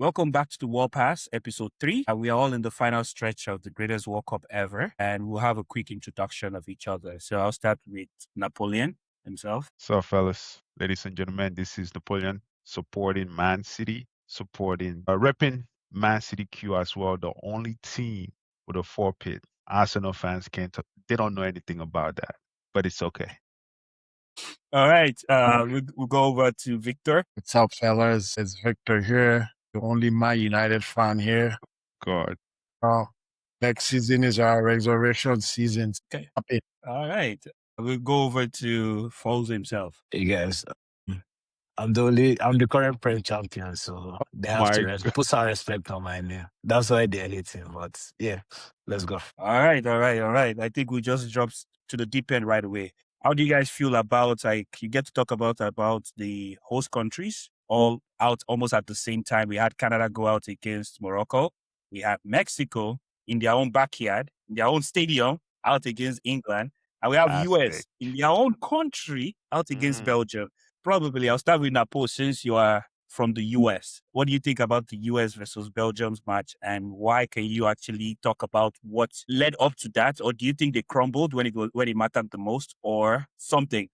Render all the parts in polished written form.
Welcome back to the World Pass, episode 3. We are all in the final stretch of the greatest World Cup ever, and we'll have a quick introduction of each other. So I'll start with Napoleon himself. So, fellas, ladies and gentlemen, this is Napoleon supporting Man City, repping Man City Q as well, the only team with a 4-pit. Arsenal fans they don't know anything about that, but it's okay. All right, we'll go over to Victor. What's up, fellas? It's Victor here, the only Man United fan here. God. Next season is our resurrection season. Okay. Happy. All right, we'll go over to Foles himself. Hey guys, I'm the current Prem champion, so they have to put some respect on my name. That's why they're hating, but yeah, let's go. All right. I think we just dropped to the deep end right away. How do you guys feel about, you get to talk about the host countries all out almost at the same time? We had Canada go out against Morocco. We had Mexico in their own backyard, in their own stadium, out against England. And we have US in their own country out against Belgium. Probably, I'll start with Napo since you are from the US. What do you think about the US versus Belgium's match, and why can you actually talk about what led up to that? Or do you think they crumbled when it mattered the most, or something?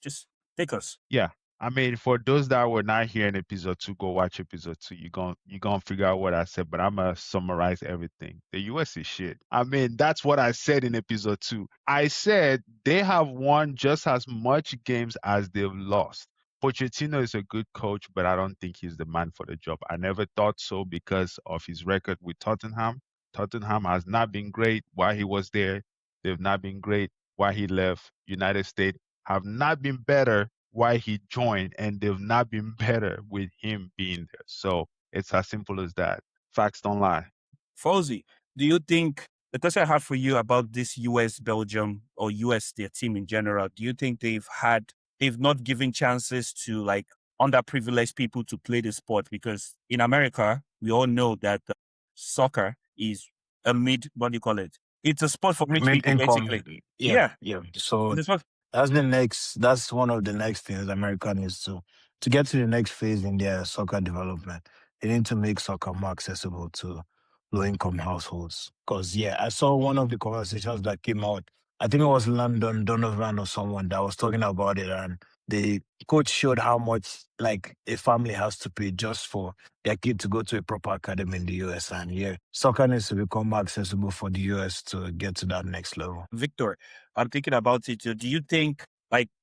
Just take us. Yeah. I mean, for those that were not here in episode 2, go watch episode 2. You're gonna figure out what I said, but I'm gonna summarize everything. The US is shit. I mean, that's what I said in episode 2. I said they have won just as much games as they've lost. Pochettino is a good coach, but I don't think he's the man for the job. I never thought so because of his record with Tottenham. Tottenham has not been great while he was there. They've not been great while he left. United States have not been better why he joined, and they've not been better with him being there. So it's as simple as that. Facts don't lie. Fauzi, do you think, the question I have for you about this US Belgium or US their team in general, do you think they've not given chances to underprivileged people to play the sport? Because in America, we all know that soccer is a what do you call it? It's a sport for rich people, basically. Yeah. So that's one of the next things America needs to get to the next phase in their soccer development. They need to make soccer more accessible to low-income households. Because I saw one of the conversations that came out. I think it was London Donovan or someone that was talking about it, and the coach showed how much a family has to pay just for their kid to go to a proper academy in the US. And soccer needs to become more accessible for the US to get to that next level. Victor, I'm thinking about it. Do you think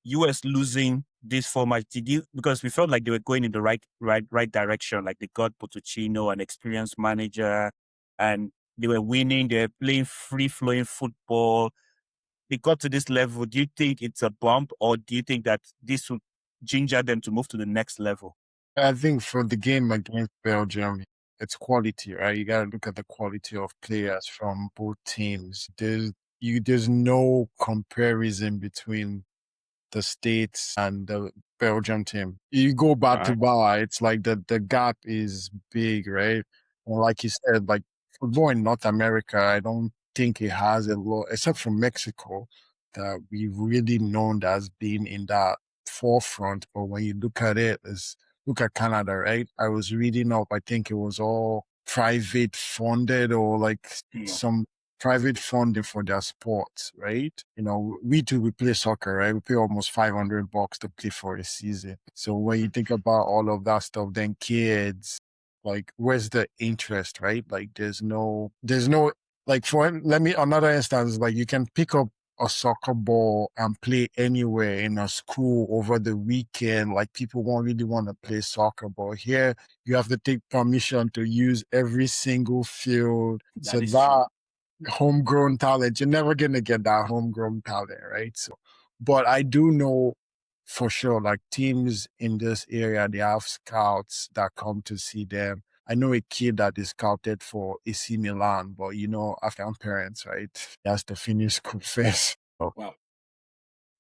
US losing this format, because we felt like they were going in the right direction, like they got Pochettino, an experienced manager, and they were winning, they were playing free-flowing football. They got to this level. Do you think it's a bump, or do you think that this would ginger them to move to the next level? I think for the game against Belgium, it's quality, right? You got to look at the quality of players from both teams. There's no comparison between the States and the Belgium team. You go back to bar, it's like the gap is big, right? And like you said, football in North America, I don't think it has a lot, except from Mexico, that we've really known as being in that forefront. But when you look at it, look at Canada, right? I was reading up, I think it was all private funded or some private funding for their sports, right? We play soccer, right? We pay almost $500 to play for a season. So when you think about all of that stuff, then kids, where's the interest, right? There's no, another instance, you can pick up a soccer ball and play anywhere in a school over the weekend. People won't really want to play soccer, but here you have to take permission to use every single field. Homegrown talent, you're never going to get that homegrown talent, right? So, but I do know for sure, teams in this area, they have scouts that come to see them. I know a kid that is scouted for AC Milan, but African parents, right? He has to finish school first. Wow.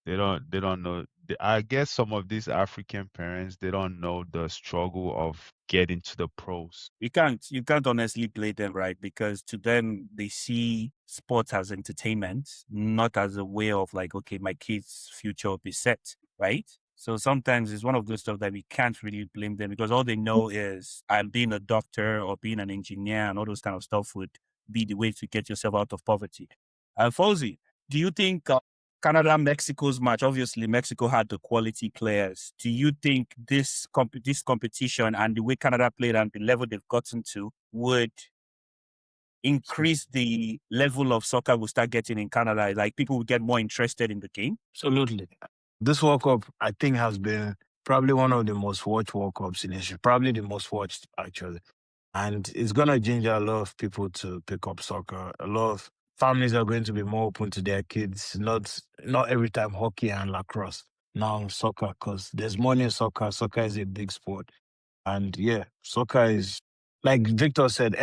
They don't know. I guess some of these African parents, they don't know the struggle of getting to the pros. You can't honestly blame them, right? Because to them, they see sports as entertainment, not as a way of okay, my kid's future will be set, right? So sometimes it's one of those stuff that we can't really blame them because all they know is being a doctor or being an engineer and all those kind of stuff would be the way to get yourself out of poverty. Fauzi, do you think Canada Mexico's match? Obviously, Mexico had the quality players. Do you think this competition and the way Canada played and the level they've gotten to would increase the level of soccer we'll start getting in Canada? Like people will get more interested in the game? Absolutely. This World Cup, I think, has been probably one of the most watched World Cups in history. Probably the most watched, actually. And it's going to ginger a lot of people to pick up soccer. A lot of families are going to be more open to their kids. Not every time hockey and lacrosse. Now soccer, because there's money in soccer. Soccer is a big sport. And yeah, soccer is, like Victor said,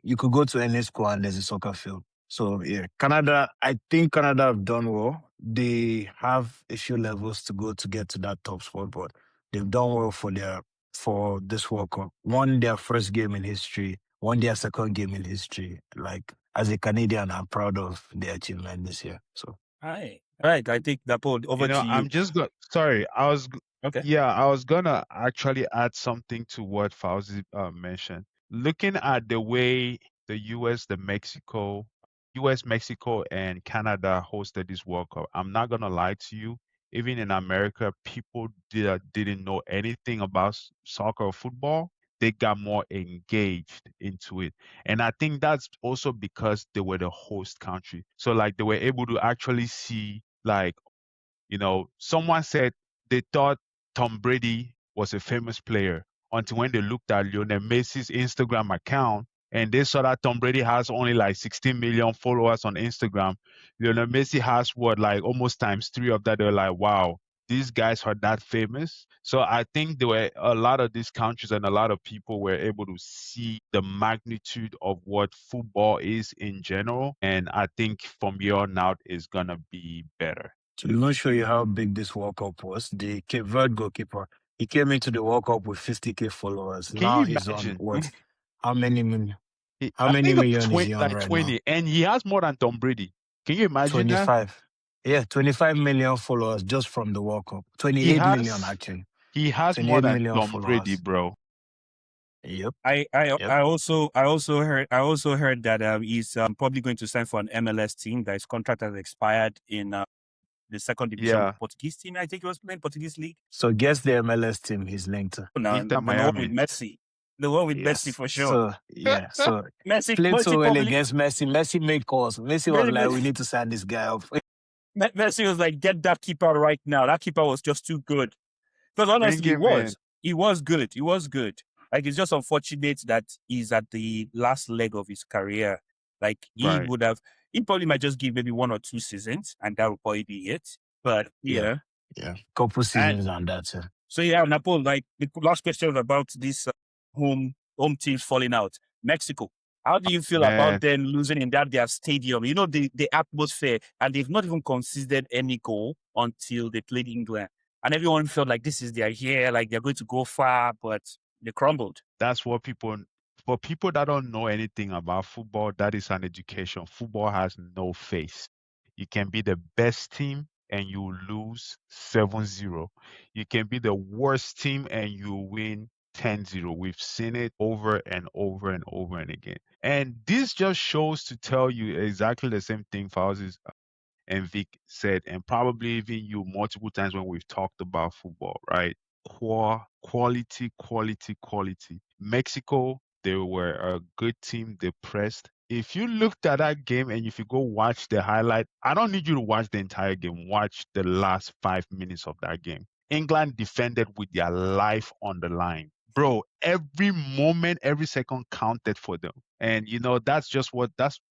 you could go to any school and there's a soccer field. So yeah, Canada, I think Canada have done well. They have a few levels to go to get to that top spot, but they've done well for this World Cup. Won their first game in history, won their second game in history. Like, as a Canadian, I'm proud of their achievement this year. So All right. I think Dapo, over to you. I'm just sorry. Okay. Yeah, I was gonna actually add something to what Fauzi mentioned. Looking at the way the US, Mexico, and Canada hosted this World Cup, I'm not gonna lie to you. Even in America, people didn't know anything about soccer or football. They got more engaged into it. And I think that's also because they were the host country. So like they were able to actually see, like, someone said they thought Tom Brady was a famous player until when they looked at Lionel Messi's Instagram account and they saw that Tom Brady has only like 16 million followers on Instagram. Lionel Messi has what, like almost times three of that. They're like, wow, these guys are that famous. So I think there were a lot of these countries and a lot of people were able to see the magnitude of what football is in general. And I think from here on out is gonna be better. to even show you how big this World Cup was, the Cape Verde goalkeeper, he came into the World Cup with 50K followers. Can Now you he's on imagine? what? How many million? How I many think about million is 20, he on like right now? 20, and he has more than Tom Brady. Can you imagine that? 25. Yeah, 25 million followers just from the World Cup. He 28 million has actually. he has more 28 than million Tom Brady, followers. bro. Yep. I Yep. also heard that he's probably going to sign for an MLS team that his contract has expired in the second division Yeah, Portuguese team. I think he was playing Portuguese league. So guess the MLS team he's linked to. No, Inter but the one with Miami. Messi, the one with Messi Yes. for sure. So yeah. So Messi, played so Messi well probably against Messi. Messi made calls. Messi was like, we Messi, need to sign this guy up. Messi was like, get that keeper right now. That keeper was just too good. Because Bring honestly, him in. he was good. He was good. Like it's just unfortunate that he's at the last leg of his career. Like Right. he probably might just give maybe 1 or 2 seasons, and that will probably be it. But yeah, Yeah. Couple seasons on that. Yeah. so yeah, Napol. Like the last question was about this home teams falling out. Mexico. How do you feel about Man, them losing in their stadium? You know the atmosphere, and they've not even conceded any goal until they played England, and everyone felt like this is their year, like they're going to go far, but they crumbled. that's what for people that don't know anything about football, that is an education. Football has no face. You can be the best team and you lose 7-0. You can be the worst team and you win 10-0. We've seen it over and over and over and again. And this just shows to tell you exactly the same thing Fauzi and Vic said, and probably even you multiple times when we've talked about football, right? Quality, quality, quality. Mexico, they were a good team. They pressed. If you looked at that game and if you go watch the highlight, I don't need you to watch the entire game. Watch the last 5 minutes of that game. England defended with their life on the line. Bro, every moment, every second counted for them. And that's just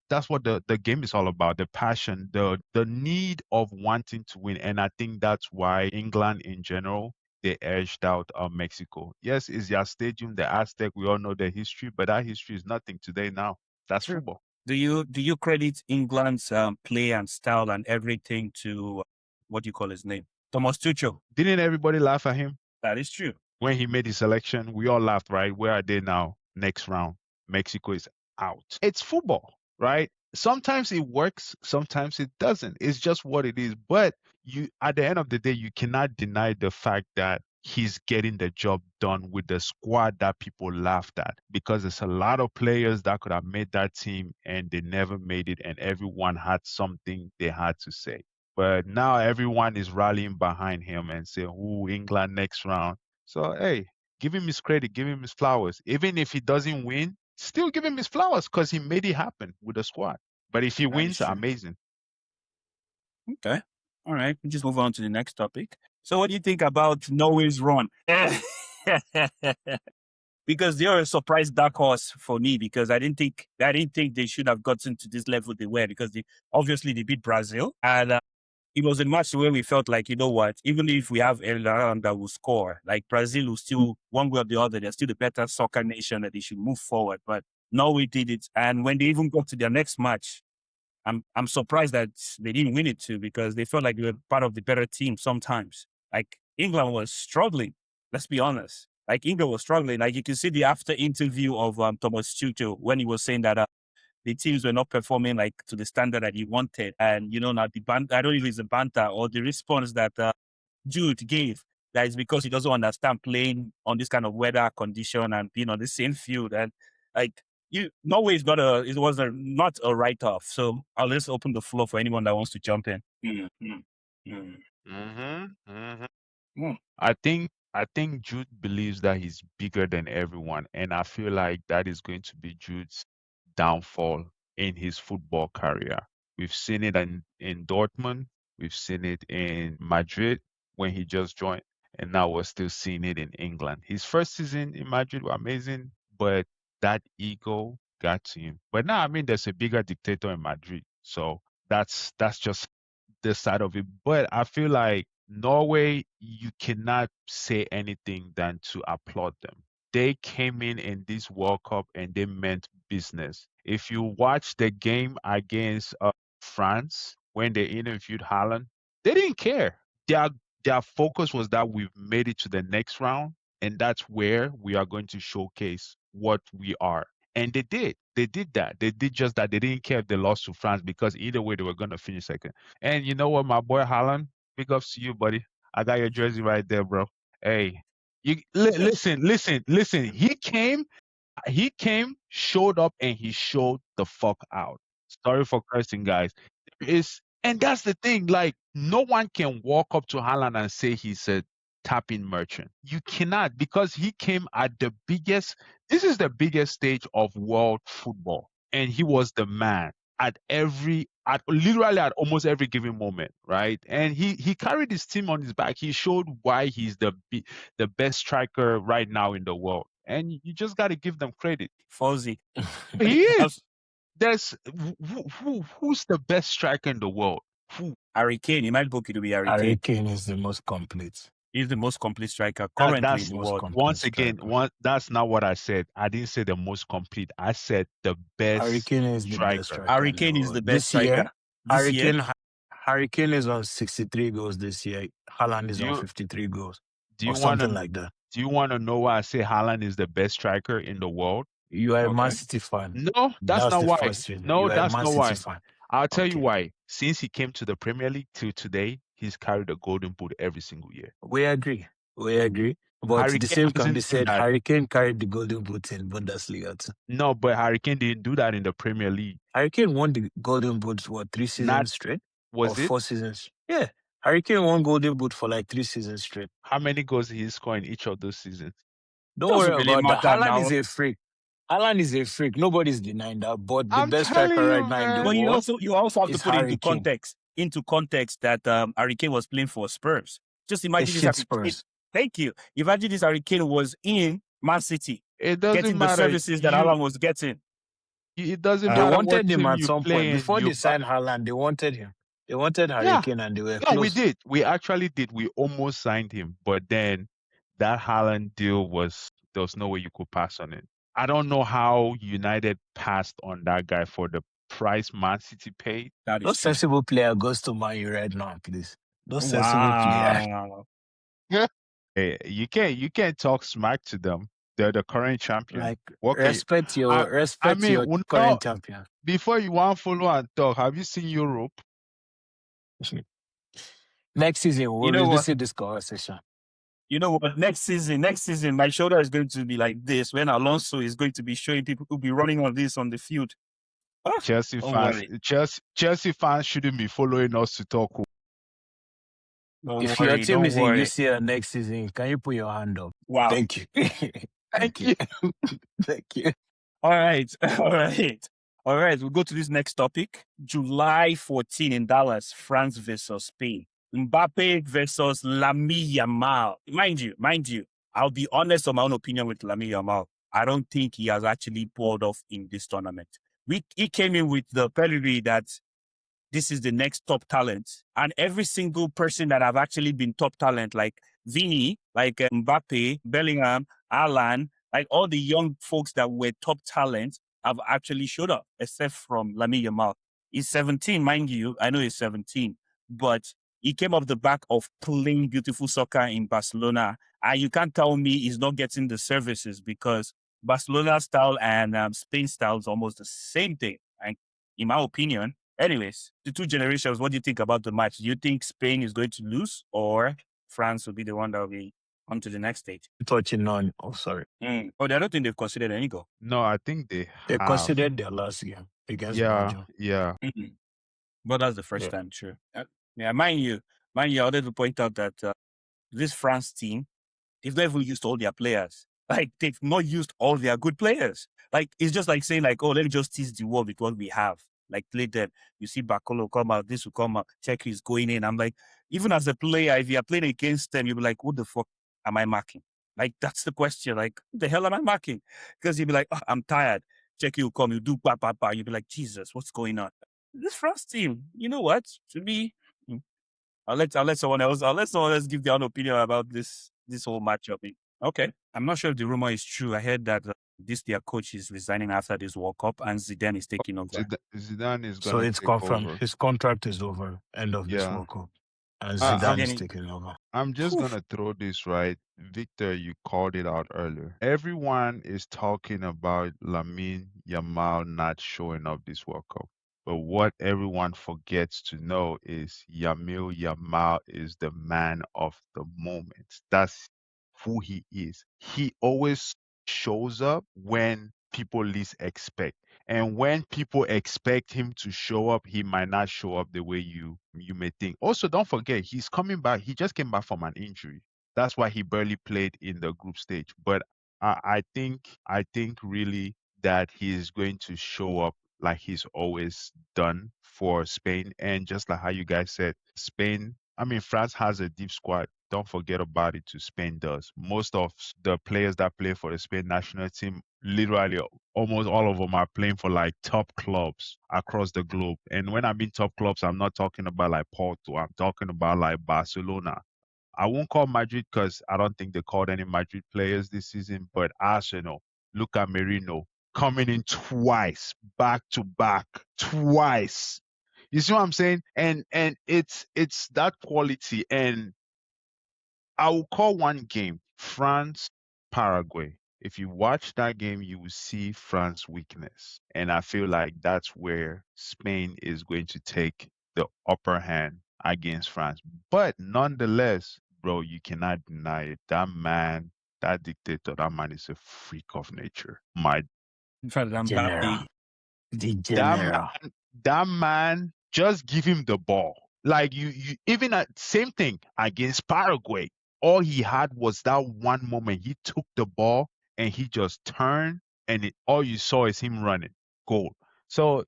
that's what the game is all about, the passion, the need of wanting to win. And I think that's why England in general, they edged out Mexico. Yes, it's their stadium, the Aztec. We all know their history, but that history is nothing today now. That's True. football. Do you credit England's play and style and everything to what do you call his name, Thomas Tuchel? Didn't everybody laugh at him That is true. when he made his selection? We all laughed, right? Where are they now? Next round, Mexico is out. It's football, right? Sometimes it works, sometimes it doesn't. It's just what it is. But you at the end of the day, you cannot deny the fact that he's getting the job done with the squad that people laughed at, because there's a lot of players that could have made that team and they never made it, and everyone had something they had to say. But now everyone is rallying behind him and saying, "Ooh, England next round." So hey, give him his credit, give him his flowers. Even if he doesn't win, still give him his flowers because he made it happen with the squad. But if he That is wins, true. amazing. Okay. All right. We just move on to the next topic. So, what do you think about Norway's run? Because they are a surprise dark horse for me, because I didn't think they should have gotten to this level they were, because they beat Brazil, and it was a match where we felt like, you know what, even if we have Haaland that will score, like Brazil will still, one way or the other, they're still the better soccer nation, that they should move forward. But Norway did it, and when they even got to their next match, I'm surprised that they didn't win it too, because they felt like they were part of the better team sometimes. Like England was struggling. Let's be honest. Like England was struggling. Like you can see the after interview of Thomas Tuchel, when he was saying that the teams were not performing like to the standard that he wanted. And now the banter, I don't know if it's a banter or the response that Jude gave, that is because he doesn't understand playing on this kind of weather condition and being on the same field. And like Norway is not a write off. So I'll just open the floor for anyone that wants to jump in. I think Jude believes that he's bigger than everyone, and I feel like that is going to be Jude's downfall in his football career. We've seen it in Dortmund, we've seen it in Madrid when he just joined, and now we're still seeing it in England. His first season in Madrid was amazing, but that ego got to him. But now, I mean, there's a bigger dictator in Madrid, so that's just this side of it. But I feel like Norway, you cannot say anything than to applaud them. They came in this World Cup and they meant business. If you watch the game against France when they interviewed Haaland, they didn't care. Their their focus was that we've made it to the next round, and that's where we are going to showcase what we are. And they did. They did that. They did just that. They didn't care if they lost to France, because either way they were going to finish second. And you know what, my boy Haaland, big ups to you, buddy. I got your jersey right there, bro. Hey, listen. He came, showed up, and he showed the fuck out. Sorry for cursing, guys. And that's the thing. Like, no one can walk up to Haaland and say he's a tapping merchant. You cannot, because he came at the biggest. This is the biggest stage of world football, and he was the man literally at almost every given moment, right? And he carried his team on his back. He showed why he's the best striker right now in the world, and you just got to give them credit. Fuzzy. He is. Who's the best striker in the world? Who? Harry Kane. He might book it to be Harry Harry Kane. Kane is the most complete. He's the most complete striker currently That's in the most world. complete Once again, striker. that's not what I said. I didn't say the most complete. I said the Harry best Kane is the best striker. striker. Harry in the Kane is world. the best This year, striker. This year, Harry Kane is on 63 goals this year. Haaland is Do on you 53 goals, do or you want something to like that. do you want to know why I say Haaland is the best striker in the world? You are a Man okay. City fan. No, that's That's not the why. first reason. No, You are a that's Man not City why. fan. I'll tell you Okay. why. Since he came to the Premier League till today, he's carried a golden boot every single year. We agree. We agree. But Harry the Kane same can be hasn't done said. that. Harry Kane carried the Golden Boot in Bundesliga too. No, but Harry Kane didn't do that in the Premier League. Harry Kane won the Golden Boot, what, 3 Not seasons straight? Or was it? 4 seasons? Yeah. Harry Kane won Golden Boot for like 3 seasons straight. How many goals did he score in each of those seasons? Don't Doesn't worry really about that. matter Haaland now. is a freak. Haaland is a freak. Nobody's denying that. But the I'm best telling striker right you, now in the man. But you world also have to is put it Harry into Kane. context. Into context that Harry Kane was playing for Spurs. Just A imagine this shit Harry Kane. Spurs. Thank you. Imagine this Harry Kane was in Man City, It doesn't getting the matter. services that Haaland was getting. It doesn't They matter what wanted him team at you some play point. in. Before You they signed Haaland, they wanted him. They wanted Harry Yeah. Kane and they were Yeah, we close. did. We actually did. We almost signed him, but then that Haaland deal there was no way you could pass on it. I don't know how United passed on that guy for the price Man City paid. That No is true. sensible player goes to Man U right now, please. No sensible player. Wow. Hey, you can't talk smack to them. They're the current champion. Like Okay. respect I your mean, current champion. before you want to follow and talk, have you seen Europe? Next season, You we'll know what? revisit this conversation. You know what? Next season, my shoulder is going to be like this when Alonso is going to be showing people who'll be running on this on the field. Ah, Chelsea don't fans, worry. Chelsea fans shouldn't be following us to talk. Don't If your worry. team Don't is in worry. UCL next season, can you put your hand up? Wow. Thank you. Thank you. Thank you. All right. All right. All right. We'll go to this next topic. July 14 in Dallas, France versus Spain. Mbappe versus Lamine Yamal. Mind you, I'll be honest on my own opinion with Lamine Yamal. I don't think he has actually pulled off in this tournament. He came in with the pedigree that this is the next top talent. And every single person that have actually been top talent, like Vini, like Mbappe, Bellingham, Haaland, like all the young folks that were top talent have actually showed up, except from Lamine Yamal. He's 17, mind you. I know he's 17, but he came off the back of playing beautiful soccer in Barcelona. And you can't tell me he's not getting the services because Barcelona style and Spain style is almost the same thing. And in my opinion, anyways, the two generations, what do you think about the match? Do you think Spain is going to lose or France will be the one that will be on to the next stage? Touching on, sorry. Oh, I don't think they've considered any goal. No, I think they They have. considered their last game against Belgium. Yeah. Mm-hmm. But that's the first Yeah. time, sure. Yeah, mind you, I wanted to point out that this France team, they've never used all their players. Like, they've not used all their good players. Like, it's just like saying, like, oh, let me just tease the world with what we have. Like, play them. You see Bakolo come out, this will come out, Czech is going in. I'm like, even as a player, if you're playing against them, you'll be like, what the fuck am I marking? Like, that's the question. Like, what the hell am I marking? Because you'll be like, oh, I'm tired. Czech will come, you do ba, ba, ba. You'll be like, Jesus, what's going on? This France team, you know what? To me, I'll let someone else give their own opinion about this whole matchup. Okay. I'm not sure if the rumor is true. I heard that their coach is resigning after this World Cup and Zidane is taking over. Zidane is So gonna it's take confirmed. over. His contract is over. End of this Yeah. World Cup. And I- Zidane I'm is Zidane- taking over. I'm just Phew. gonna throw this right. Victor, you called it out earlier. Everyone is talking about Lamine Yamal not showing up this World Cup. But what everyone forgets to know is Yamil Yamal is the man of the moment. That's who he is. He always shows up when people least expect. And when people expect him to show up, he might not show up the way you may think. Also, don't forget, he's coming back. He just came back from an injury. That's why he barely played in the group stage. But I think really that he is going to show up like he's always done for Spain. And just like how you guys said, Spain, I mean, France has a deep squad. Don't forget about it too. Spain does. Most of the players that play for the Spain national team, literally almost all of them are playing for like top clubs across the globe. And when I mean top clubs, I'm not talking about like Porto. I'm talking about like Barcelona. I won't call Madrid because I don't think they called any Madrid players this season, but Arsenal, Luca Merino, coming in twice, back to back, twice. You see what I'm saying? And it's that quality. And I will call one game, France, Paraguay. If you watch that game, you will see France' weakness. And I feel like that's where Spain is going to take the upper hand against France. But nonetheless, bro, you cannot deny it. That man, that dictator, that man is a freak of nature. In fact, I'm General. Mbappe. The that general. that man, just give him the ball. Like you even at same thing against Paraguay. All he had was that one moment. He took the ball and he just turned, and all you saw is him running. Goal. So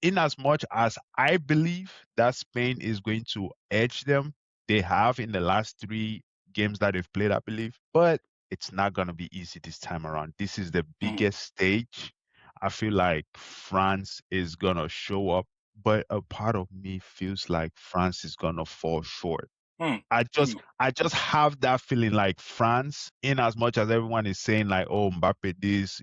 in as much as I believe that Spain is going to edge them, they have in the last 3 games that they've played, I believe. But it's not gonna be easy this time around. This is the biggest stage. I feel like France is gonna show up, but a part of me feels like France is gonna fall short. Hmm. I just have that feeling like France, in as much as everyone is saying like, oh, Mbappe this,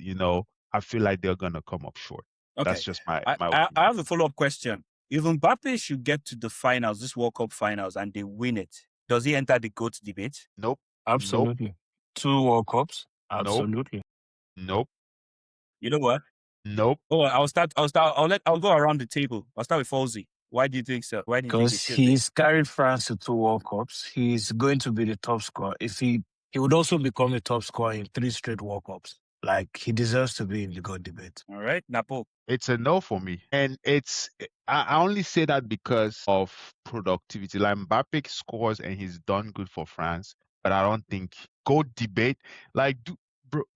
I feel like they're gonna come up short. Okay. That's just my I opinion. have a follow-up question. If Mbappe should get to the finals, this World Cup finals, and they win it, does he enter the GOAT debate? Nope. Absolutely. 2 World Cups. Nope. Absolutely. Nope. You know what? Nope. Oh, I'll go around the table. I'll start with Fauzi. Why do you think so? Why do you think he Because should be? he's carried France to 2 World Cups. He's going to be the top scorer. If he would also become a top scorer in 3 straight World Cups. Like, he deserves to be in the GOAT debate. All right, Napo. It's a no for me. And I only say that because of productivity. Like Mbappe scores and he's done good for France, but I don't think GOAT debate, like,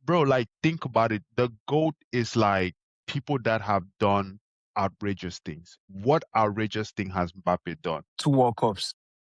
bro, like, think about it. The GOAT is like people that have done outrageous things. What outrageous thing has Mbappe done? 2 World Cups.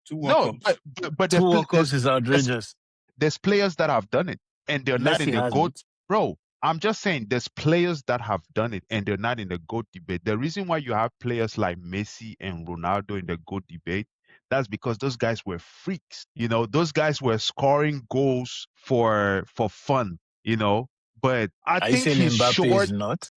Two World No, Cups. but Two World Cups is there's outrageous. there's players that have done it and they're not in Messi the GOAT. hasn't. Bro, I'm just saying there's players that have done it and they're not in the GOAT debate. The reason why you have players like Messi and Ronaldo in the GOAT debate, that's because those guys were freaks. You know, those guys were scoring goals for fun, you know. But I Are you think saying he's Mbappe is short. not?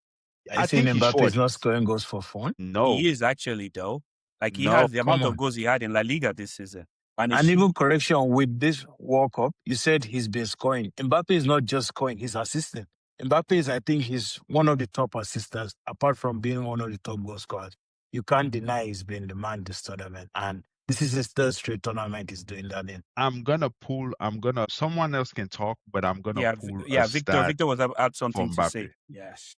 Are you I saying think he's Mbappe short. is not scoring goals for fun? No, He is actually though. Like he no. has the Come amount of on. goals he had in La Liga this season. And And even correction with this World Cup, you said he's been scoring. Mbappe is not just scoring, he's assisting. Mbappe is, I think, he's one of the top assisters, apart from being one of the top goal scorers. You can't deny he's been the man this tournament. And this is his 3rd straight tournament he's doing that in. Someone else can talk, but I'm gonna pull a Victor. stat Victor was had something from to Mbappe. say.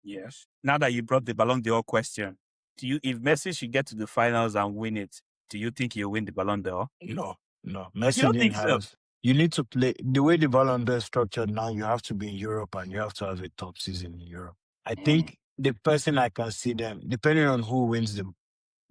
Yes. Now that you brought the Ballon d'Or question, if Messi should get to the finals and win it, do you think he'll win the Ballon d'Or? No. You Messi don't didn't think so? have. You need to play the way the Ballon d'Or is structured now. You have to be in Europe and you have to have a top season in Europe. I think the person I can see them, depending on who wins the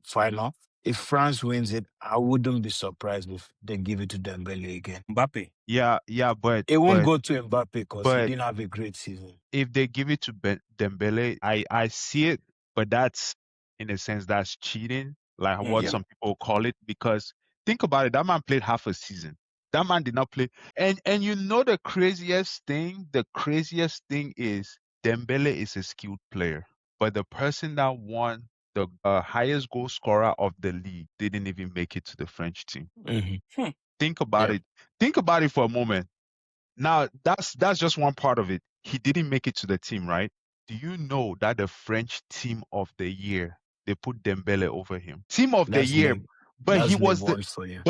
final, if France wins it, I wouldn't be surprised if they give it to Dembele again. Mbappe. Yeah, but It won't go to Mbappe because he but didn't have a great season. if they give it to Dembele, I see it, but that's in a sense that's cheating, like what Yeah. some people call it. Because think about it, that man played half a season. That man did not play, and you know the craziest thing. The craziest thing is Dembele is a skilled player, but the person that won the highest goal scorer of the league didn't even make it to the French team. Mm-hmm. Think about Yeah. it. Think about it for a moment. Now, that's just one part of it. He didn't make it to the team, right? Do you know that the French team of the year, they put Dembele over him? Team of the That's year, League. but he That's League was the One for you.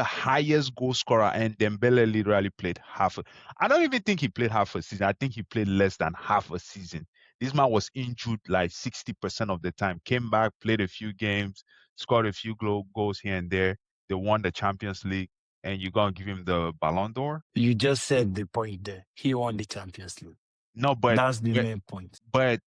highest goal scorer, and Dembele literally played I don't even think he played half a season. I think he played less than half a season. This man was injured like 60% of the time. Came back, played a few games, scored a few goals here and there. They won the Champions League, and you're gonna give him the Ballon d'Or? You just said the point there. He won the Champions League. No, but That's the main point. but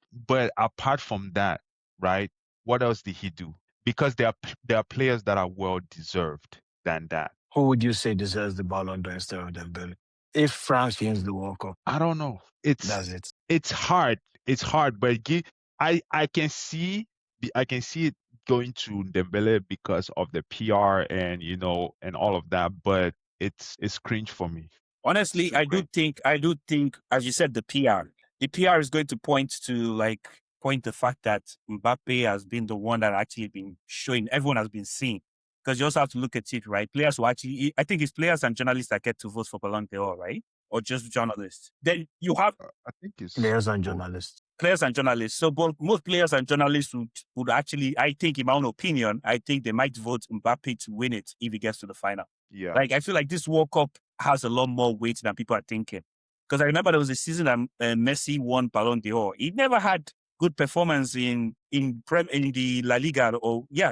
apart from that, right? What else did he do? Because there are players that are well deserved than that. Who would you say deserves the Ballon d'Or instead of Dembele? If France wins the World Cup, I don't know. that's it. It's hard. It's hard, but I can see it going to Dembele because of the PR and and all of that, but it's cringe for me. Honestly, I do think, as you said, the PR. The PR is going to point the fact that Mbappe has been the one that actually been showing, everyone has been seeing. Because you also have to look at it, right? Players who actually, I think it's players and journalists that get to vote for Ballon d'Or, right? Or just journalists. Then you have I think it's Players and both. journalists. Players and journalists. So most players and journalists would actually, I think, in my own opinion, I think they might vote Mbappe to win it if he gets to the final. Yeah. Like, I feel like this World Cup has a lot more weight than people are thinking. Because I remember there was a season that Messi won Ballon d'Or. He never had good performance in the La Liga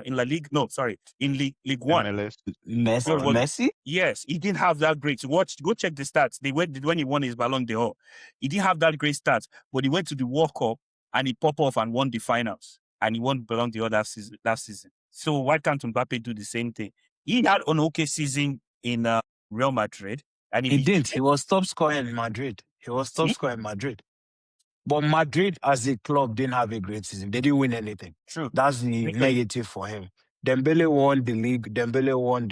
in La Liga. No, sorry, in League One. MLS. Messi? Yes, he didn't have that great. Go check the stats. When he won his Ballon d'Or, he didn't have that great stats. But he went to the World Cup and he popped off and won the finals. And he won Ballon d'Or that season. So why can't Mbappe do the same thing? He had an okay season in Real Madrid. And He didn't. He was top scorer in Madrid. But Madrid as a club didn't have a great season. They didn't win anything. True. That's the negative for him. Dembele won the league. Dembele won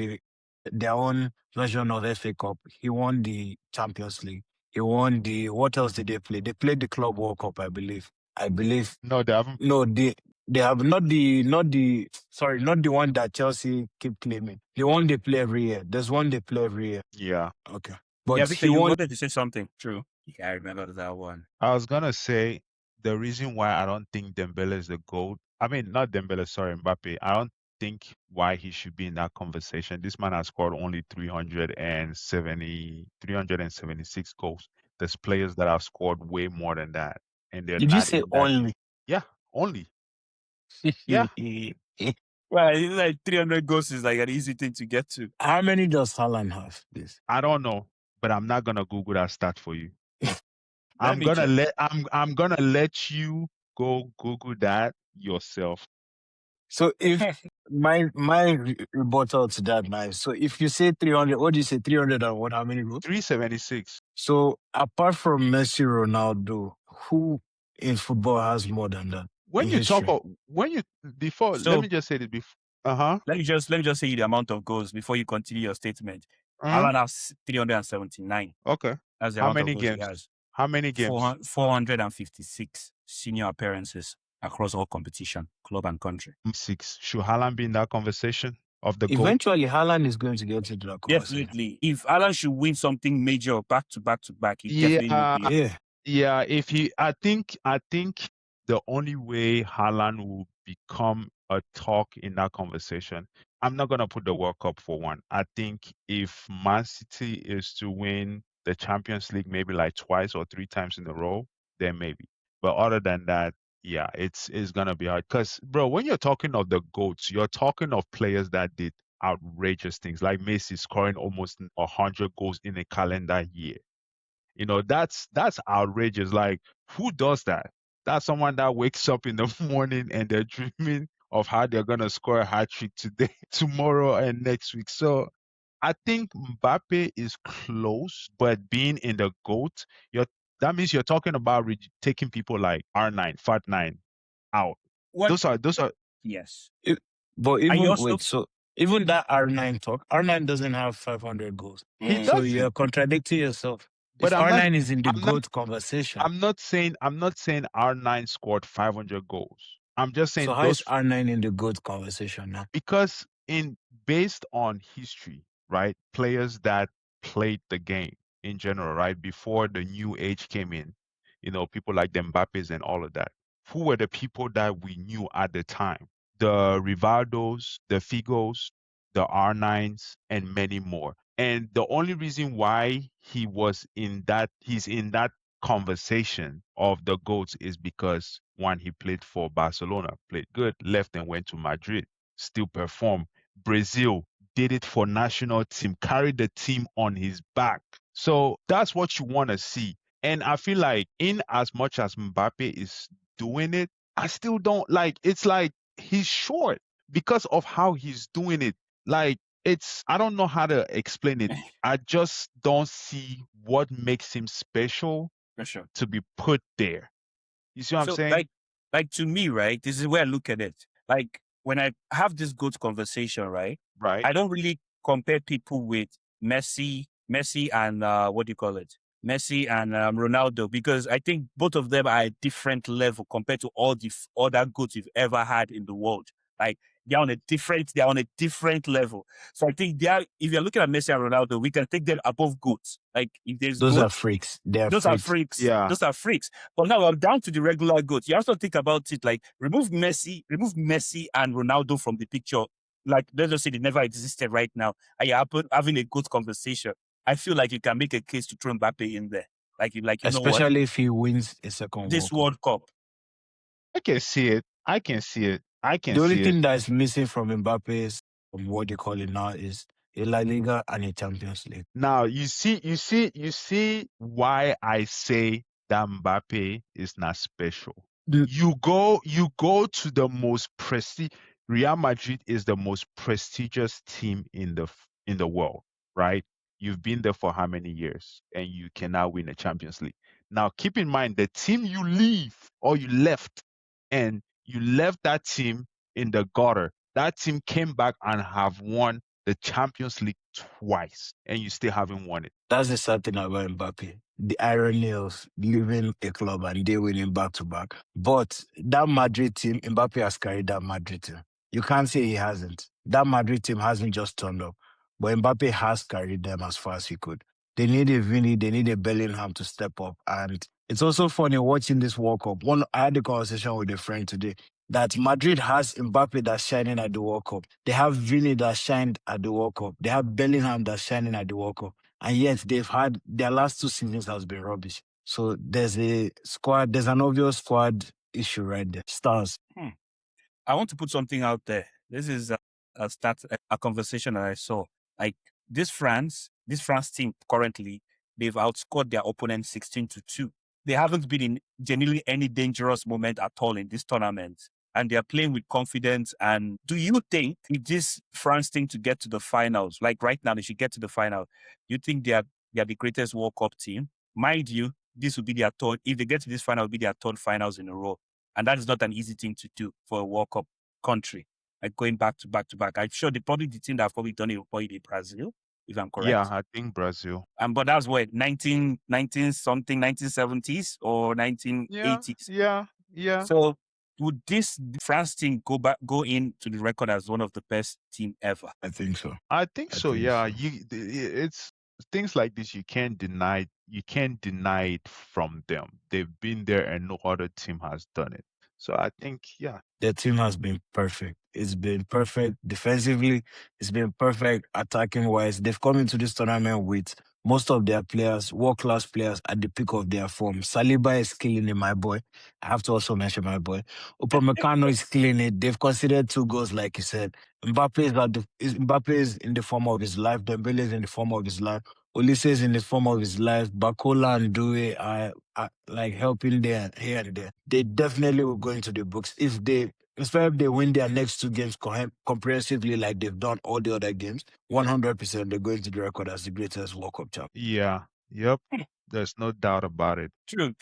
their own version of FA Cup. He won the Champions League. He won what else did they play? They played the Club World Cup, I believe. No, they haven't. No, they have not the one that Chelsea keep claiming. The one they play every year. There's one they play every year. Yeah. Okay. But yeah, Victor, he you won. wanted to say something. True. Yeah, I remember that one. I was gonna say the reason why I don't think Dembele is the GOAT. I mean, not Dembele, sorry, Mbappe. I don't think why he should be in that conversation. This man has scored only 376 goals. There's players that have scored way more than that, and they're Did you not say in that. only? Yeah, only. Yeah, Right, it's like 300 goals is like an easy thing to get to. How many does Haaland have, please? I don't know, but I'm not gonna Google that stat for you. Let me check. I'm gonna let you go Google that yourself. So if my rebuttal to that now, so if you say 300, what do you say 300 and what? How many goals? 376. So apart from Messi, Ronaldo, who in football has more than that When in you talk history? of when you before, let So me just say this before. Uh-huh. let me just say you the amount of goals before you continue your statement. Uh-huh. Alan has 379. Okay. That's the How amount of many goals he games? has. How many games? 456 senior appearances across all competition, club and country. 6. Should Haaland be in that conversation of the GOAT? Eventually, Haaland is going to get into that conversation. Definitely. If Alan should win something major back to back to back, he definitely will Yeah, be. Yeah. yeah. If he, I think the only way Haaland will become a talk in that conversation, I'm not gonna put the World Cup for one. I think if Man City is to win the Champions League maybe like twice or 3 times in a row, then maybe. But other than that, yeah, it's gonna be hard. Because bro, when you're talking of the GOATs, you're talking of players that did outrageous things, like Messi scoring almost 100 goals in a calendar year. That's outrageous. Like, who does that? That's someone that wakes up in the morning and they're dreaming of how they're gonna score a hat trick today, tomorrow, and next week. So I think Mbappe is close, but being in the GOAT, that means you're talking about taking people like R9, Fat Nine out. What? Those are Yes. But And you even also, wait, so even that R9 talk, R9 doesn't have 500 goals. he Mm. So doesn't. you're contradicting yourself. But If I'm not. R9 is in the I'm not. GOAT conversation, I'm not saying R9 scored 500 goals. I'm just so saying how is those R9 in the GOAT conversation now? because in based on history, right? Players that played the game in general, right? Before the new age came in, people like the Mbappes and all of that. Who were the people that we knew at the time? The Rivaldos, the Figos, the R9s, and many more. And the only reason why he's in that conversation of the GOATs is because one, he played for Barcelona, played good, left and went to Madrid, still performed. Brazil did it for national team, carried the team on his back. So that's what you want to see. And I feel like in as much as Mbappe is doing it, I still don't it's like he's short because of how he's doing it. Like I don't know how to explain it. I just don't see what makes him special for sure. to be put there. You see what I'm So saying? like to me, right? This is where I look at it. Like when I have this good conversation, right? Right. I don't really compare people with Messi and what do you call it? Messi and Ronaldo, because I think both of them are a different level compared to all the other goods you've ever had in the world. Like they're on a different level. So I think if you're looking at Messi and Ronaldo, we can take them above goods. Like if there's Those are goods, freaks. They are those are freaks. freaks. Yeah. Those are freaks. But now I'm down to the regular goods. You also think about it like remove Messi and Ronaldo from the picture. Like let's just say they never existed right now. And you're having a good conversation. I feel like you can make a case to throw Mbappe in there. Like you know what? Especially if he wins a second This World Cup. World Cup. I can see it. I can see it. The only thing that's missing from Mbappe is what they call it now is a La Liga and a Champions League. Now you see why I say that Mbappe is not special. You go to the most Real Madrid is the most prestigious team in the world, right? You've been there for how many years and you cannot win a Champions League. Now keep in mind the team you leave or you left and you left that team in the gutter. That team came back and have won the Champions League twice, and you still haven't won it. That's the sad thing about Mbappe. The irony of leaving a club and they winning back to back. But that Madrid team, Mbappe has carried that Madrid team. You can't say he hasn't. That Madrid team hasn't just turned up, but Mbappe has carried them as far as he could. They need a Vinny, they need a Bellingham to step up. And it's also funny watching this World Cup. I had a conversation with a friend today. that Madrid has Mbappe that's shining at the World Cup. They have Vini that shined at the World Cup. They have Bellingham that's shining at the World Cup. And yet they've had their last 2 seasons has been rubbish. So there's an obvious squad issue right there. Stars. I want to put something out there. This is a conversation that I saw. Like this France team currently, they've outscored their opponent 16-2. They haven't been in genuinely any dangerous moment at all in this tournament. And they're playing with confidence. And do you think if this France team to get to the finals, like right now, they should get to the final, you think they are the greatest World Cup team? Mind you, this will be their third. If they get to this final, it'll be their third finals in a row. And that is not an easy thing to do for a World Cup country, like going back to back to back. I'm sure the team that have probably done it will probably be Brazil, if I'm correct. Yeah, I think Brazil. But that's what, 1970s or 1980s? Yeah. So would this France team go into the record as one of the best team ever? I think so. I think so. think Yeah, so. it's things like this. You can't deny it from them. They've been there, and no other team has done it. So I think, yeah, Their team has been perfect. It's been perfect defensively. It's been perfect attacking wise. They've come into this tournament with most of their players, world-class players at the peak of their form. Saliba is killing it, my boy. I have to also mention my boy. Upamecano is killing it. They've considered 2 goals, like you said. Mbappe is in the form of his life. Dembele is in the form of his life. Olise is in the form of his life. Bakola and Due are like helping there, here and there. They definitely will go into the books especially if they win their next 2 games comprehensively like they've done all the other games. 100% they're going to the record as the greatest World Cup champion. yeah, yep. There's no doubt about it. True.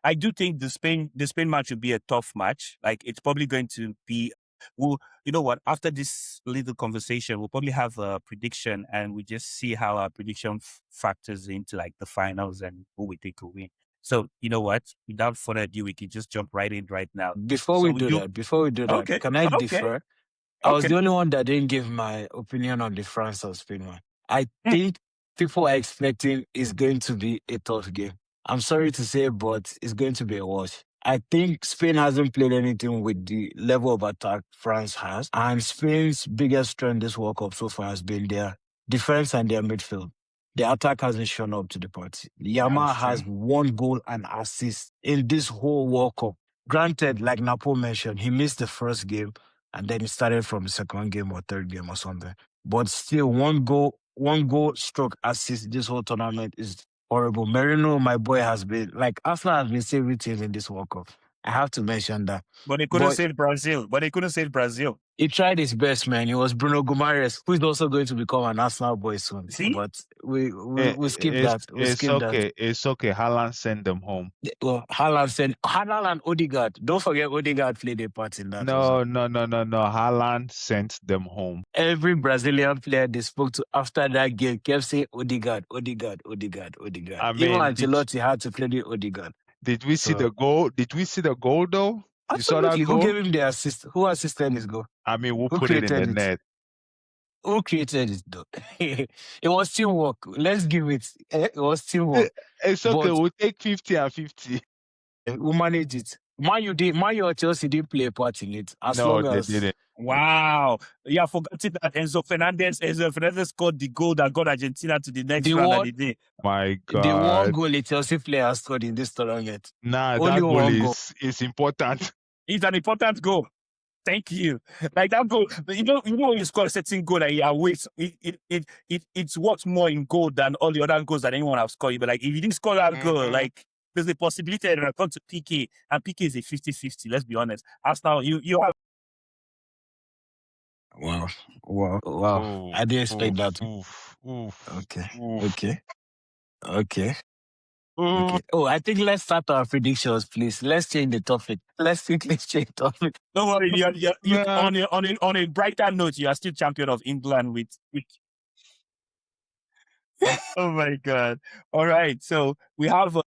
I do think the Spain match will be a tough match. Like it's probably going to be. Well, you know what? After this little conversation, we'll probably have a prediction, and we just see how our prediction factors into like the finals and who we think will win. So you know what? Without further ado, we can just jump right in right now. Before we do that, can I differ? I was the only one that didn't give my opinion on the France or Spain one. I think people are expecting it's going to be a tough game. I'm sorry to say, but it's going to be a wash. I think Spain hasn't played anything with the level of attack France has. And Spain's biggest strength this World Cup so far has been their defense and their midfield. The attack hasn't shown up to the party. Yamal has 1 goal and assist in this whole World Cup. Granted, like Napo mentioned, he missed the first game and then he started from the second game or third game or something. But still, 1 goal stroke assist this whole tournament is horrible. Merino, my boy, has been like Arsenal has been saving teams in this World Cup. I have to mention that. But they couldn't save Brazil. He tried his best, man. It was Bruno Guimaraes, who is also going to become an Arsenal boy soon. See? But we skip that. It's okay. It's okay. Haaland send them home. Well, Haaland and Odegaard. Don't forget Odegaard played a part in that. No. Haaland sent them home. Every Brazilian player they spoke to after that game kept saying Odegaard. I Even mean, Ancelotti had to play the Odegaard. did we see the goal? Did we see the goal though? You saw that Absolutely. goal? Who gave him the assist? Who assisted his goal? I mean, who put it created in the it? net? Who created it though? It was teamwork. Let's give it. It was teamwork. It's okay. But- We'll take 50 and 50. Who managed it? Man U or Chelsea didn't play a part in it. No, they didn't. Wow. Yeah, I forgot that Enzo Fernandez scored the goal that got Argentina to the next round of the day. My The 1 God. goal a Chelsea player scored in this tournament. Nah, Only that goal 1 goal. is important. It's an important goal. Thank you. Like that goal, you know when you score a certain goal that you are wait, it's worth more in goal than all the other goals that anyone have scored. But like if you didn't score that goal, like there's a possibility that it'll come to PK, and PK is a 50-50, let's be honest. Arsenal, you have Wow. Ooh, I didn't expect that. Oof. Okay. Oh, I think let's start our predictions, please. Let's change the topic. Let's quickly change the topic. don't worry, you're Yeah. on a brighter note, you are still champion of England with oh my God. All right. So we have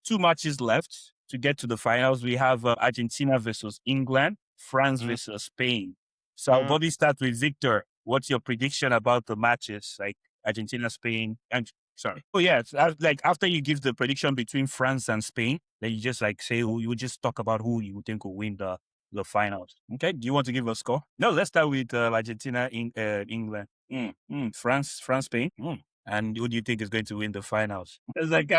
2 matches left to get to the finals. We have Argentina versus England, France versus Spain. So I'll probably start with Victor. What's your prediction about the matches, like Argentina, Spain, and Sorry. Oh yeah, like after you give the prediction between France and Spain, then you just like say you just talk about who you think will win the finals. Okay. Do you want to give a score? No, let's start with Argentina, England, France, Spain. And who do you think is going to win the finals? It's like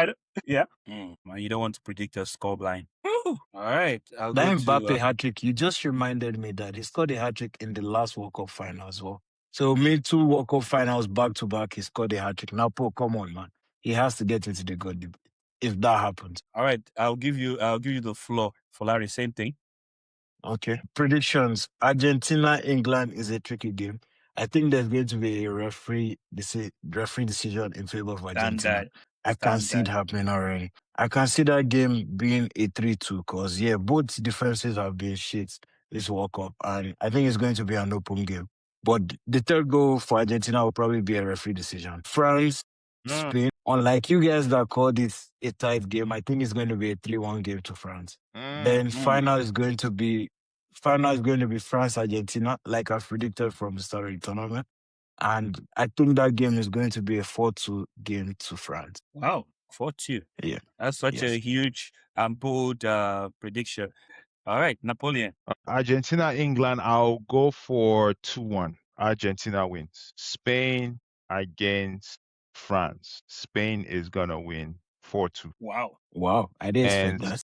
yeah. Man, you don't want to predict a score blind. All right, I'll go That to Mbappe hat trick, you just reminded me that he scored a hat trick in the last World Cup final as well. So made 2 World Cup finals back to back. He scored a hat trick. Now, Paul, come on, man. He has to get into the God debate if that happens. all right. I'll give you the floor for Larry. Same thing. Okay. Predictions. Argentina, England is a tricky game. I think there's going to be a referee decision in favor of Argentina. Standard. I can see it happening already. I can see that game being a 3-2 because, yeah, both defenses have been shit this World Cup, and I think it's going to be an open game. But the third goal for Argentina will probably be a referee decision. France, Spain, unlike you guys that called it a tight game, I think it's going to be a 3-1 game to France. Then final is going to be France, Argentina, like I've predicted from the start of the tournament. And I think that game is going to be a 4-2 game to France. Wow, 4-2. Yeah. That's such a huge and bold prediction. All right, Napoleon. Argentina, England, I'll go for 2-1. Argentina wins. Spain against France. Spain is going to win 4-2. Wow. I didn't expect that.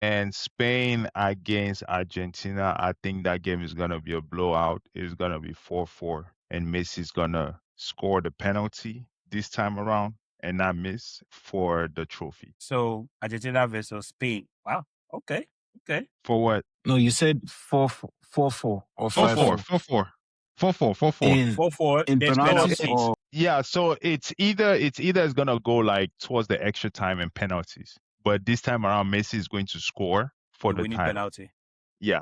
And Spain against Argentina, I think that game is going to be a blowout. It's going to be 4-4. And Messi's going to score the penalty this time around and not miss for the trophy. So Argentina versus Spain. Wow. Okay. For what? No, you said 4-4 or 5-4. 4-4. 4-4. 4-4. In There's penalties penalties. or Yeah, so it's either it's gonna go like towards the extra time and penalties. But this time around, Messi is going to score for the winning time. penalty. Yeah.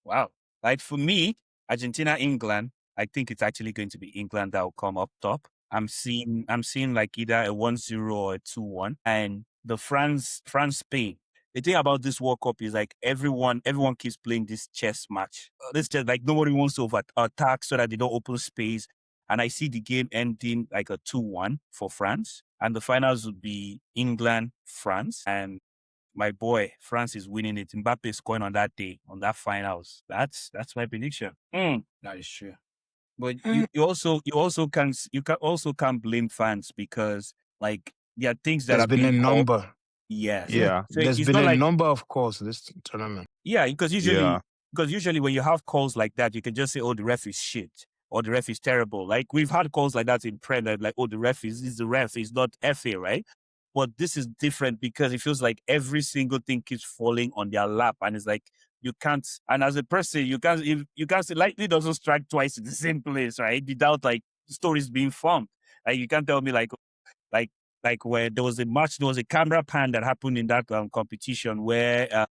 Wow. Like for me, Argentina, England, I think it's actually going to be England that will come up top. I'm seeing like either a 1-0 or a 2-1. And the France Spain. The thing about this World Cup is like everyone keeps playing this chess match. This just like nobody wants to attack so that they don't open space. And I see the game ending like a 2-1 for France. And the finals would be England, France. And my boy, France is winning it. Mbappe is scoring on that day, on that finals. That's my prediction. That is true. But you also can't blame fans because like there are things that there's have been a been called. number. Yes. Yeah. So There's it's been not a like number of calls this tournament. yeah, because usually when you have calls like that, you can just say, "Oh, the ref is shit," or "The ref is terrible." Like we've had calls like that in Prem, that like, "Oh, the ref is the ref, is not FA," right? But this is different because it feels like every single thing keeps falling on their lap, and it's like you can't. And as a person, you can't say lightly doesn't strike twice in the same place, right? Without like stories being formed. Like you can't tell me like where there was a camera pan that happened in that competition where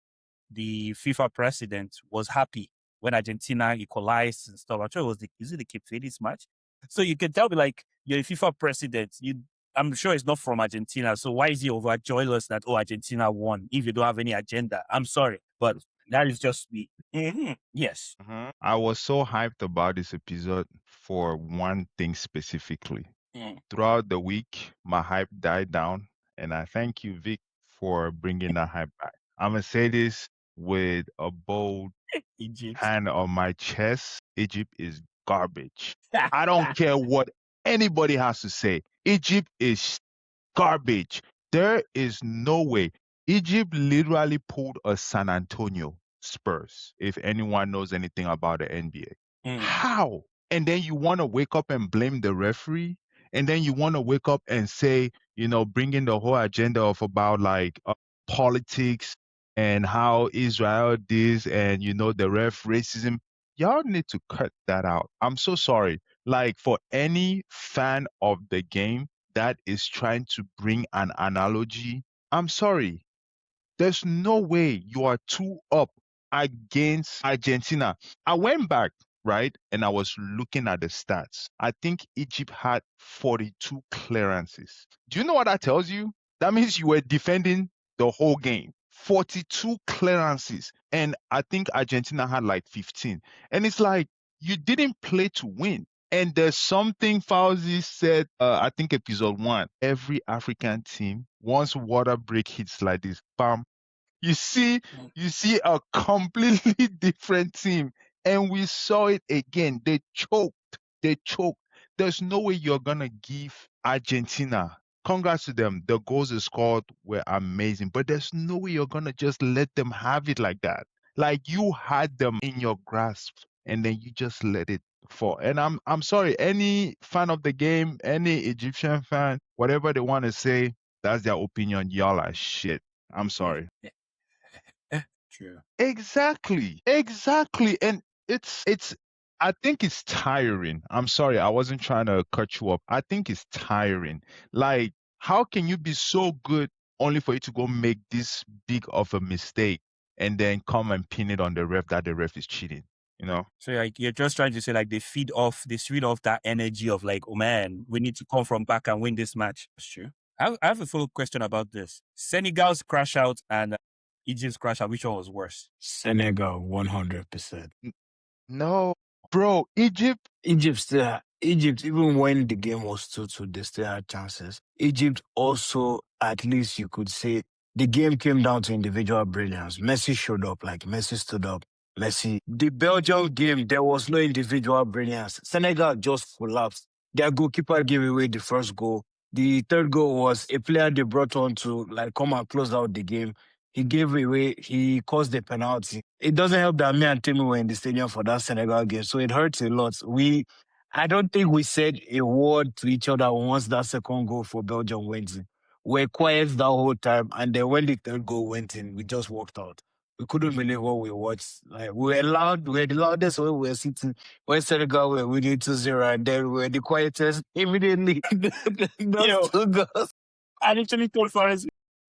the FIFA president was happy when Argentina equalized and stuff. I'm sure it was is it the Cape Verde's match? So you can tell me like you're a FIFA president. I'm sure it's not from Argentina. So why is he overjoyous that Argentina won if you don't have any agenda? I'm sorry, but that is just me. Yes. I was so hyped about this episode for one thing specifically. Throughout the week, my hype died down, and I thank you, Vic, for bringing that hype back. I'm gonna say this with a bold Egypt. hand on my chest. Egypt is garbage. I don't care what anybody has to say. Egypt is garbage. There is no way. Egypt literally pulled a San Antonio Spurs, if anyone knows anything about the NBA. How? And then you want to wake up and blame the referee? And then you want to wake up and say, bring in the whole agenda of about like politics and how Israel this and, the ref racism. Y'all need to cut that out. I'm so sorry. Like for any fan of the game that is trying to bring an analogy, I'm sorry. There's no way you are 2-up against Argentina. I went back, right? And I was looking at the stats. I think Egypt had 42 clearances. Do you know what that tells you? That means you were defending the whole game. 42 clearances. And I think Argentina had like 15. And it's like, you didn't play to win. And there's something Fauzi said, I think episode 1. Every African team, once water break hits like this, bam, you see a completely different team. And we saw it again. They choked. They choked. There's no way you're gonna give Argentina. Congrats to them. The goals they scored were amazing. But there's no way you're gonna just let them have it like that. Like you had them in your grasp and then you just let it fall. And I'm sorry, any fan of the game, any Egyptian fan, whatever they want to say, that's their opinion. Y'all are shit. I'm sorry. True. Exactly. And it's I think it's tiring. I'm sorry, I wasn't trying to cut you up. I think it's tiring. Like, how can you be so good only for you to go make this big of a mistake and then come and pin it on the ref that the ref is cheating? You know? So like you're just trying to say like they feed off that energy of like, oh man, we need to come from back and win this match. That's true. I have a follow-up question about this. Senegal's crash out and Egypt's crash out, which one was worse? Senegal, 100%. No, bro, Egypt. Egypt, even when the game was 2-2, they still had chances. Egypt also, at least you could say, the game came down to individual brilliance. Messi showed up, like Messi stood up. The Belgium game, there was no individual brilliance. Senegal just collapsed. Their goalkeeper gave away the first goal. The third goal was a player they brought on to like come and close out the game. He caused the penalty. It doesn't help that me and Timmy were in the stadium for that Senegal game, so it hurts a lot. I don't think we said a word to each other once that second goal for Belgium went in. We're quiet the whole time, and then when the third goal went in, we just walked out. We couldn't believe what we watched. Like we were loud, we were the loudest when we were sitting. When Senegal were winning 2-0, and then we were the quietest immediately. Those two goals. I literally told Florence,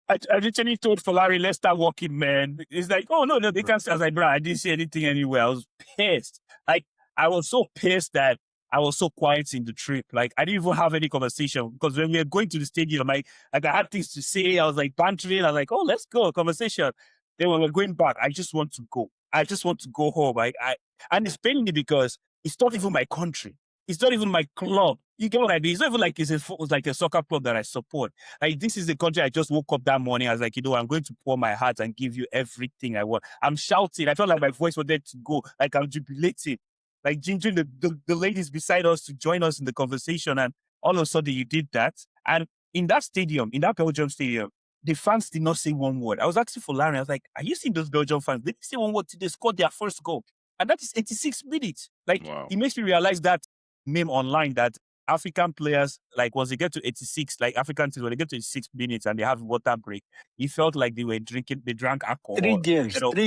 I literally told Larry, let's start walking, man. It's like, oh, no, they can't say. I was like, bro, I didn't see anything anywhere. I was pissed. Like, I was so pissed that I was so quiet in the trip. Like, I didn't even have any conversation because when we were going to the stadium, like I had things to say. I was like bantering. I was like, oh, let's go, conversation. Then when we're going back, I just want to go. I just want to go home. And it's paining me because it's not even my country. It's not even my club. You get what I mean? It's not even like it's like a soccer club that I support. Like, this is the country I just woke up that morning. I was like, I'm going to pour my heart and give you everything I want. I'm shouting. I felt like my voice wanted to go. Like, I'm jubilating. Like, gingering the ladies beside us to join us in the conversation. And all of a sudden, you did that. And in that stadium, in that Belgium stadium, the fans did not say one word. I was asking for Larry. I was like, are you seeing those Belgium fans? They didn't say one word till they scored their first goal. And that is 86 minutes. Like, Wow. It makes me realize that meme online that African players, like once they get to 86, like African teams, when they get to 86 minutes and they have water break, it felt like they drank alcohol. 3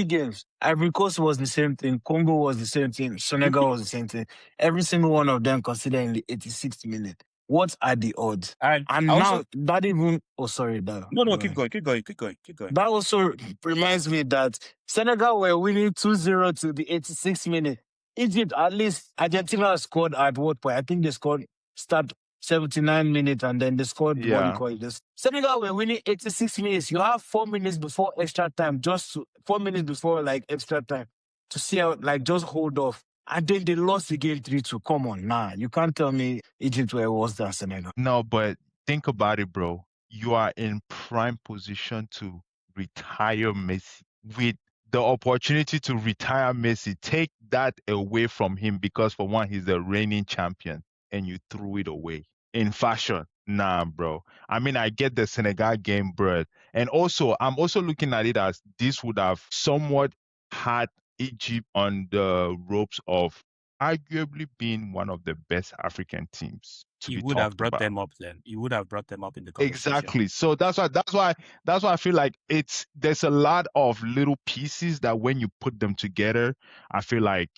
games. Ivory Coast was the same thing. Congo was the same thing. Senegal was the same thing. Every single one of them considered in the 86th minute. What are the odds? And now, that even... Oh, sorry. No, keep going. That also reminds me that Senegal were winning 2-0 to the 86th minute. Egypt, at least, Argentina scored at what point? I think they scored start 79 minutes and then they scored what you call this. Senegal were winning 86 minutes. You have 4 minutes before extra time, 4 minutes before like extra time to see how, like, just hold off. And then they lost the game 3-2. Come on, you can't tell me Egypt were worse than Senegal. No, but think about it, bro. You are in prime position to retire Messi. With the opportunity to retire Messi, take that away from him because, for one, he's the reigning champion, and you threw it away in fashion. Nah, bro. I mean, I get the Senegal game, bro. And also, I'm also looking at it as this would have somewhat had Egypt on the ropes of arguably being one of the best African teams. He would have brought them up then. He would have brought them up in the conversation. Exactly. So that's why I feel like there's a lot of little pieces that when you put them together, I feel like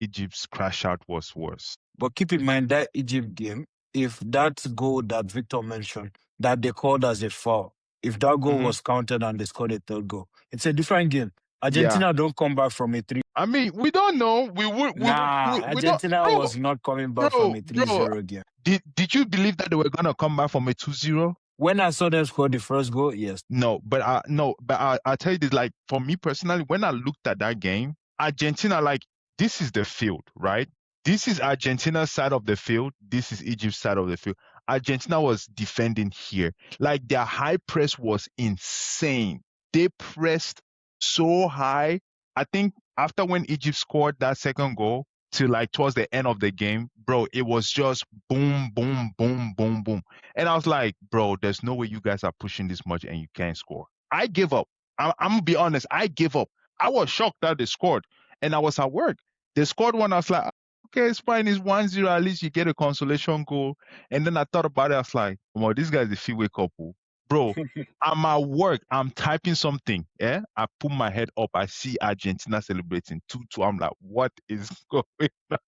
Egypt's crash out was worse. But keep in mind that Egypt game, if that goal that Victor mentioned, that they called as a foul, if that goal was counted and they scored a third goal, it's a different game. Argentina don't come back from a 3. I mean, we don't know. Argentina was not coming back from a 3-0 game. Did you believe that they were gonna come back from a 2-0? When I saw them score the first goal, yes. No, but I'll tell you this. Like, for me personally, when I looked at that game, Argentina, like, this is the field, right? This is Argentina's side of the field. This is Egypt's side of the field. Argentina was defending here. Like their high press was insane. They pressed so high. I think after when Egypt scored that second goal to like towards the end of the game, bro, it was just boom, boom, boom, boom, boom. And I was like, bro, there's no way you guys are pushing this much and you can't score. I give up. I'm gonna be honest. I give up. I was shocked that they scored, and I was at work. They scored one. I was like, okay, it's fine. It's 1-0. At least you get a consolation goal. And then I thought about it. I was like, well, this guy's a freeway couple. Bro, I'm at work. I'm typing something. Yeah. I put my head up. I see Argentina celebrating 2-2. I'm like, what is going on?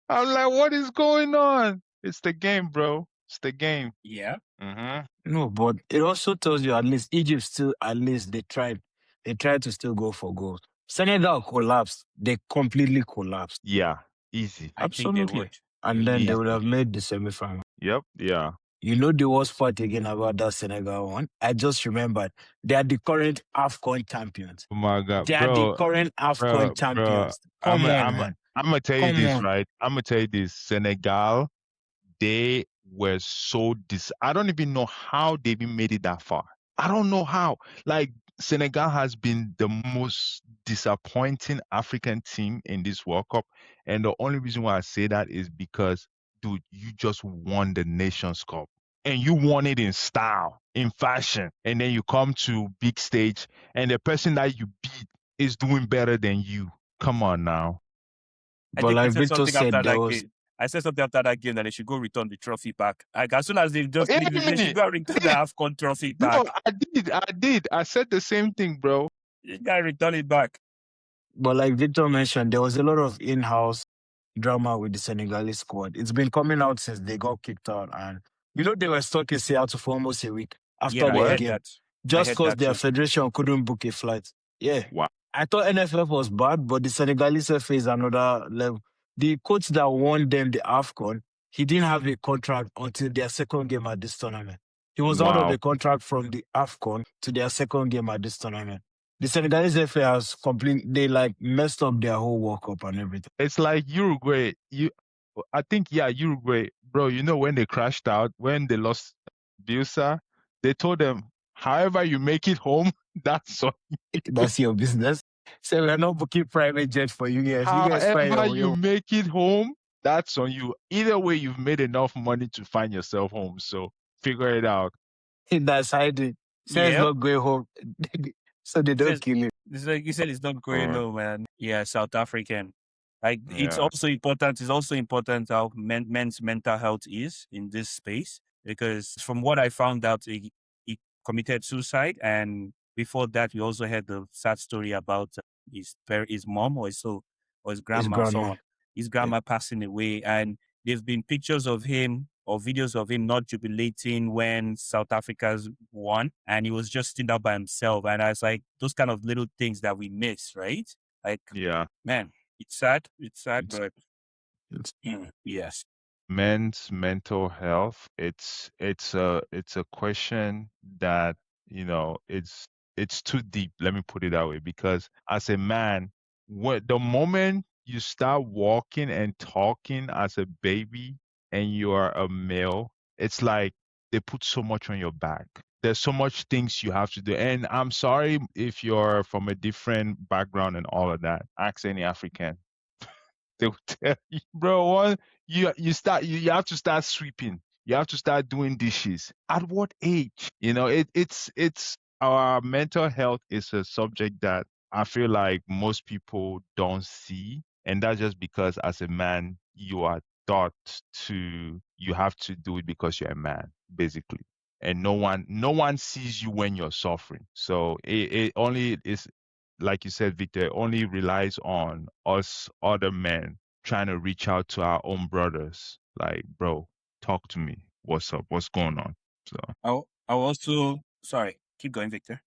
I'm like, what is going on? It's the game, bro. It's the game. Yeah. No, but it also tells you at least Egypt still, at least they tried. They tried to still go for goals. Senegal collapsed. They completely collapsed. Yeah. Easy. I think they Absolutely. would. And then they Easy. would have made the semifinal. Yep. Yeah. You know the worst part again about that Senegal one? I just remembered. They are the current AFCON champions. Oh my God, They are the bro. current AFCON champions. I'm Come gonna, on, I'm, man. I'm gonna tell you Come this, on. right? I'm gonna tell you this. Senegal, they were so I don't even know how they even made it that far. I don't know how. Like Senegal has been the most disappointing African team in this World Cup, and the only reason why I say that is because, dude, you just won the Nations Cup. And you won it in style, in fashion. And then you come to big stage and the person that you beat is doing better than you. Come on now. I But think I like said Victor something said, after there that was game. I said something after that game that they should go return the trophy back. Like as soon as they just leave it, they should go return the AFCON trophy back. No, I did. I said the same thing, bro. You gotta return it back. But like Victor mentioned, there was a lot of in-house drama with the Senegalese squad. It's been coming out since they got kicked out. And you know, they were stuck in Seattle for almost a week after Yeah, I their heard game. that. Just heard because that their too. federation couldn't book a flight. Yeah. Wow. I thought NFF was bad, but the Senegalese FA is another level. The coach that won them the AFCON, he didn't have a contract until their second game at this tournament. He was out of Wow. the contract from the AFCON to their second game at this tournament. The Senegalese FA has they like messed up their whole World Cup and everything. It's like Uruguay. I think, yeah, Uruguay, bro, you know, when they crashed out, when they lost Bielsa, they told them, however you make it home, that's on That's your business. So we're not booking private jet for you guys. You guys find however your you make it home, that's on you. Either way, you've made enough money to find yourself home. So figure it out. That's hiding. Says Yep. not going home. So they don't Says- kill him. It's like you said, it's not going Alright. no, man. Yeah, South African. Like it's Yeah. also important. It's also important how men's mental health is in this space because from what I found out, he committed suicide, and before that, we also had the sad story about his mom or his grandma, grandma. his grandma passing away, and there've been pictures of him or videos of him not jubilating when South Africa's won, and he was just sitting out by himself. And I was like, those kind of little things that we miss, right? Like, Yeah. man, it's sad, It's- but it's- yes. Men's mental health, it's a question that, you know, it's too deep, let me put it that way, because as a man, the moment you start walking and talking as a baby and you are a male, it's like they put so much on your back. There's so much things you have to do. And I'm sorry if you're from a different background and all of that. Ask any African. They will tell you, bro, you have to start sweeping. You have to start doing dishes. At what age? You know, it's our mental health is a subject that I feel like most people don't see. And that's just because as a man, you are taught you have to do it because you're a man, basically. And no one sees you when you're suffering. So it only is, like you said, Victor, only relies on us other men trying to reach out to our own brothers. Like, bro, talk to me. What's up? What's going on? So I'll also, sorry, keep going, Victor.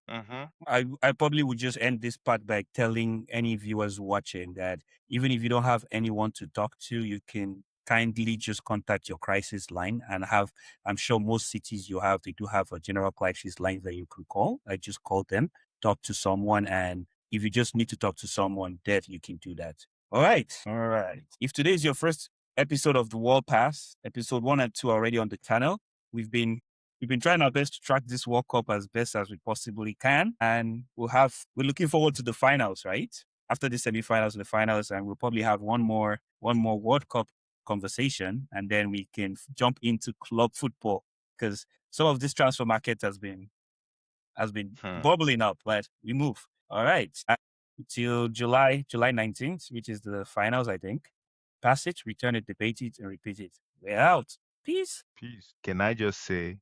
I probably would just end this part by telling any viewers watching that even if you don't have anyone to talk to, you can kindly just contact your crisis line and I'm sure most cities they do have a general crisis line that you can call. I just call them, talk to someone, and if you just need to talk to someone, you can do that. All right. If today is your first episode of the World Pass. Episode 1 and 2 are already on the channel. We've been trying our best to track this World Cup as best as we possibly can, and we're looking forward to the finals, right? After the semifinals and the finals, and we'll probably have one more World Cup conversation, and then we can jump into club football, because some of this transfer market has been bubbling up, but we move. All right. Till July 19th, which is the finals, I think. Pass it, return it, debate it, and repeat it. We're out. Peace. Peace. Can I just say